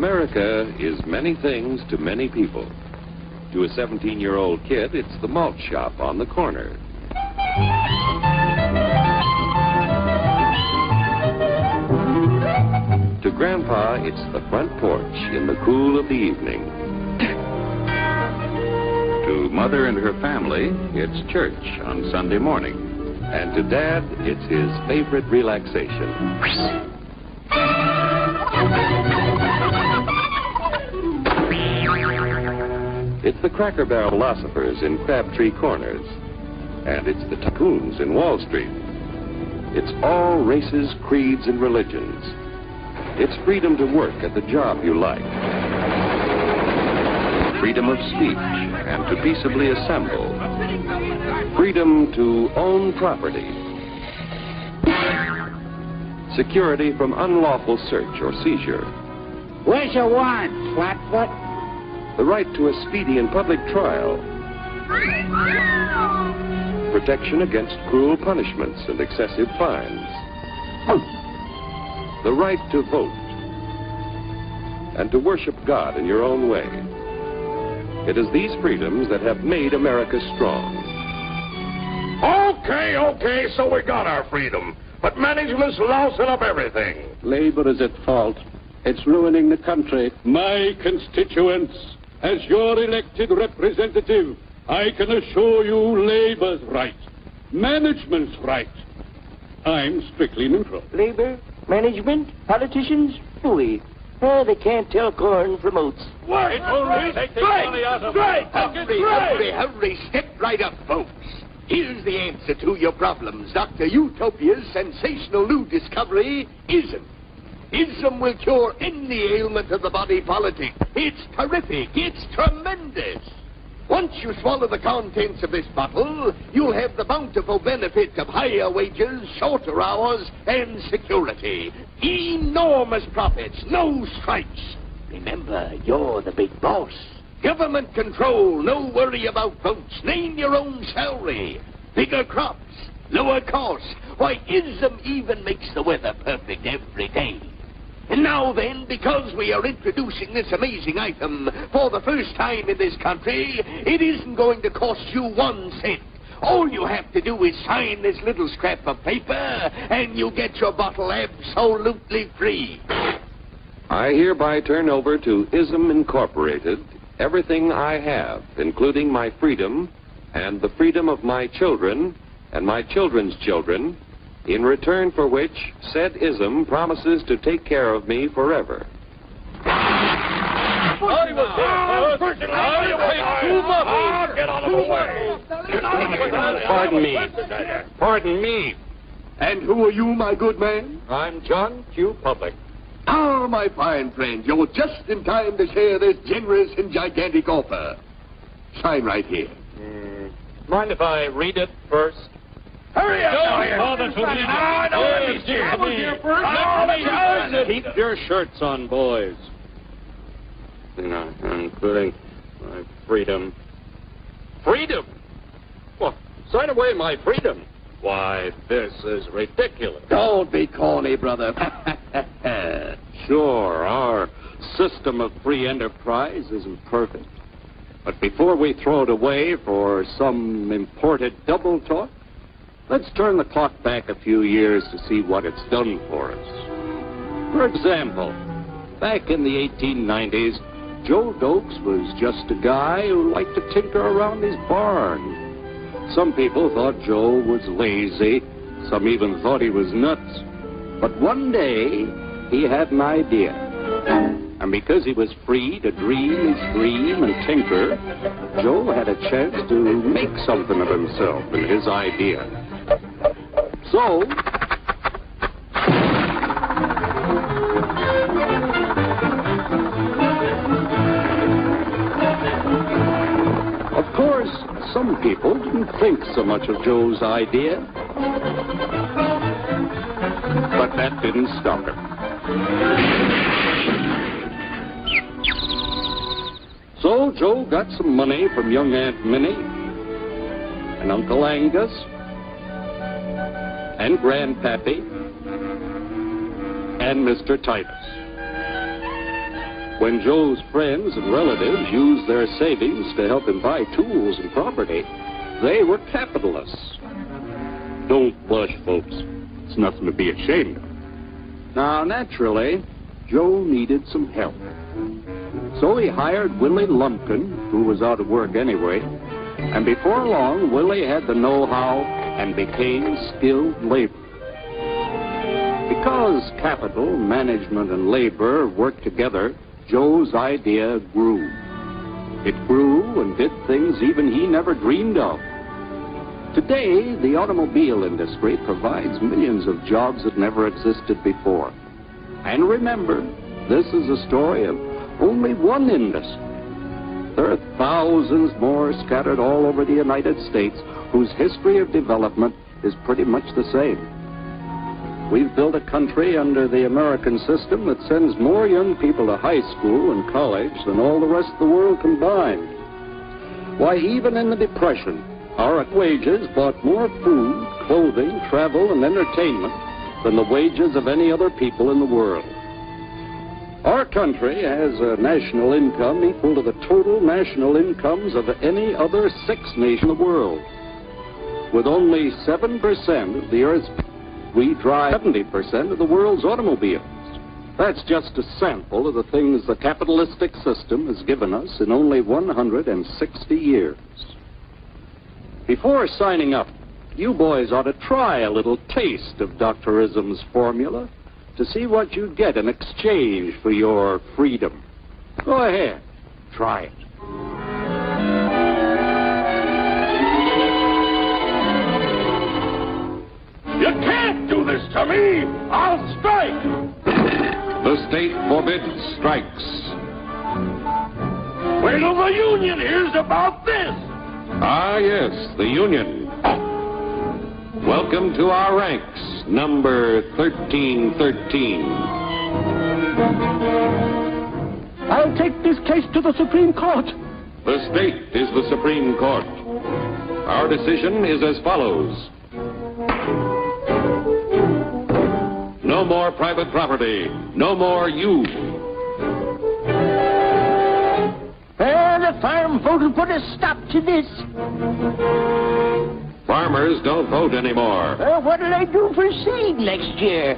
America is many things to many people. To a 17-year-old kid, it's the malt shop on the corner. To Grandpa, it's the front porch in the cool of the evening. To Mother and her family, it's church on Sunday morning. And to Dad, it's his favorite relaxation. It's the Cracker Barrel philosophers in Crabtree Corners. And it's the tycoons in Wall Street. It's all races, creeds, and religions. It's freedom to work at the job you like. Freedom of speech and to peaceably assemble. Freedom to own property. Security from unlawful search or seizure. Where's your warrant, Flatfoot? The right to a speedy and public trial. Protection against cruel punishments and excessive fines. The right to vote. And to worship God in your own way. It is these freedoms that have made America strong. Okay, so we got our freedom. But management's lousing up everything. Labor is at fault. It's ruining the country. My constituents, as your elected representative, I can assure you Labor's right. Management's right. I'm strictly neutral. Labor, management, politicians, fooey. They can't tell corn from oats. Wait! Hurry, step right up, folks. Here's the answer to your problems. Dr. Utopia's sensational new discovery, ism. Ism will cure any ailment of the body politic. It's terrific. It's tremendous. Once you swallow the contents of this bottle, you'll have the bountiful benefit of higher wages, shorter hours, and security. Enormous profits, no strikes. Remember, you're the big boss. Government control, no worry about votes. Name your own salary. Bigger crops, lower costs. Why, ism even makes the weather perfect every day. And now then, because we are introducing this amazing item for the first time in this country, it isn't going to cost you 1 cent. All you have to do is sign this little scrap of paper, and you get your bottle absolutely free. I hereby turn over to ISM Incorporated everything I have, including my freedom and the freedom of my children and my children's children, in return for which said ISM promises to take care of me forever. Pardon me. And who are you, my good man? I'm John Q. Public. Ah, my fine friend, you're just in time to share this generous and gigantic offer. Sign right here. Mind if I read it first? Hurry up! Keep your shirts on, boys. Including my freedom. Freedom? What? Sign away my freedom? Why, this is ridiculous. Don't be corny, brother. Sure, our system of free enterprise isn't perfect. But before we throw it away for some imported double talk, let's turn the clock back a few years to see what it's done for us. For example, back in the 1890s, Joe Dokes was just a guy who liked to tinker around his barn. Some people thought Joe was lazy. Some even thought he was nuts. But one day, he had an idea. And because he was free to dream, dream, and tinker, Joe had a chance to make something of himself and his idea. So, of course, some people didn't think so much of Joe's idea. But that didn't stop him. So Joe got some money from young Aunt Minnie and Uncle Angus and Grandpappy and Mr. Titus. When Joe's friends and relatives used their savings to help him buy tools and property, they were capitalists. Don't blush, folks. It's nothing to be ashamed of. Now, naturally, Joe needed some help. So he hired Willie Lumpkin, who was out of work anyway, and before long, Willie had the know-how and became skilled labor. Because capital, management, and labor worked together, Joe's idea grew. It grew and did things even he never dreamed of. Today, the automobile industry provides millions of jobs that never existed before. And remember, this is a story of only one industry. There are thousands more scattered all over the United States whose history of development is pretty much the same. We've built a country under the American system that sends more young people to high school and college than all the rest of the world combined. Why, even in the Depression, our wages bought more food, clothing, travel, and entertainment than the wages of any other people in the world. Our country has a national income equal to the total national incomes of any other 6 nation in the world. With only 7% of the Earth's people, we drive 70% of the world's automobiles. That's just a sample of the things the capitalistic system has given us in only 160 years. Before signing up, you boys ought to try a little taste of Dr. Ism's formula to see what you'd get in exchange for your freedom. Go ahead, try it. You can't do this to me! I'll strike! The state forbids strikes. Wait till the union hears about this! Ah, yes, the Union. Welcome to our ranks, number 1313. I'll take this case to the Supreme Court. The state is the Supreme Court. Our decision is as follows. No more private property. No more you. The farm vote will put a stop to this. Farmers don't vote anymore. What'll they do for seed next year?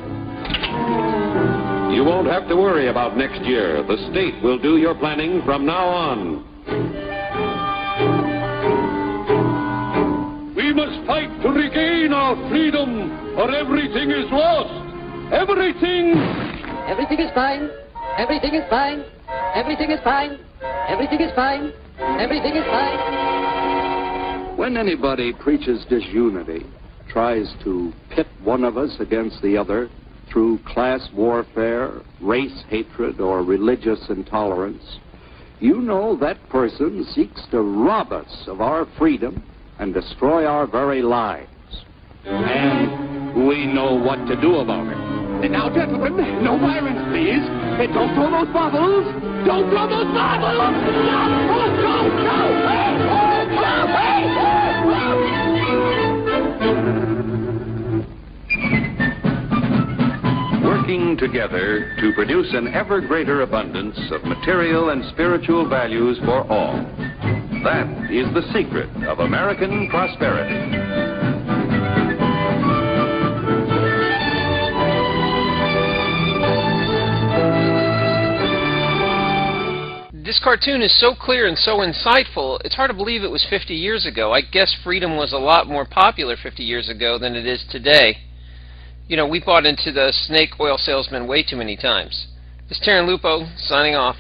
You won't have to worry about next year. The state will do your planning from now on. We must fight to regain our freedom, or everything is lost. Everything! Everything is fine. Everything is fine. Everything is fine. Everything is fine. Everything is fine. When anybody preaches disunity, tries to pit one of us against the other through class warfare, race hatred, or religious intolerance, you know that person seeks to rob us of our freedom and destroy our very lives. And we know what to do about it. Now, gentlemen, no violence, please. Don't throw those bottles. Don't throw those bottles. Working together to produce an ever greater abundance of material and spiritual values for all. That is the secret of American prosperity. This cartoon is so clear and so insightful, it's hard to believe it was 50 years ago. I guess freedom was a lot more popular 50 years ago than it is today. You know, we bought into the snake oil salesman way too many times. This is Terran Lupo, signing off.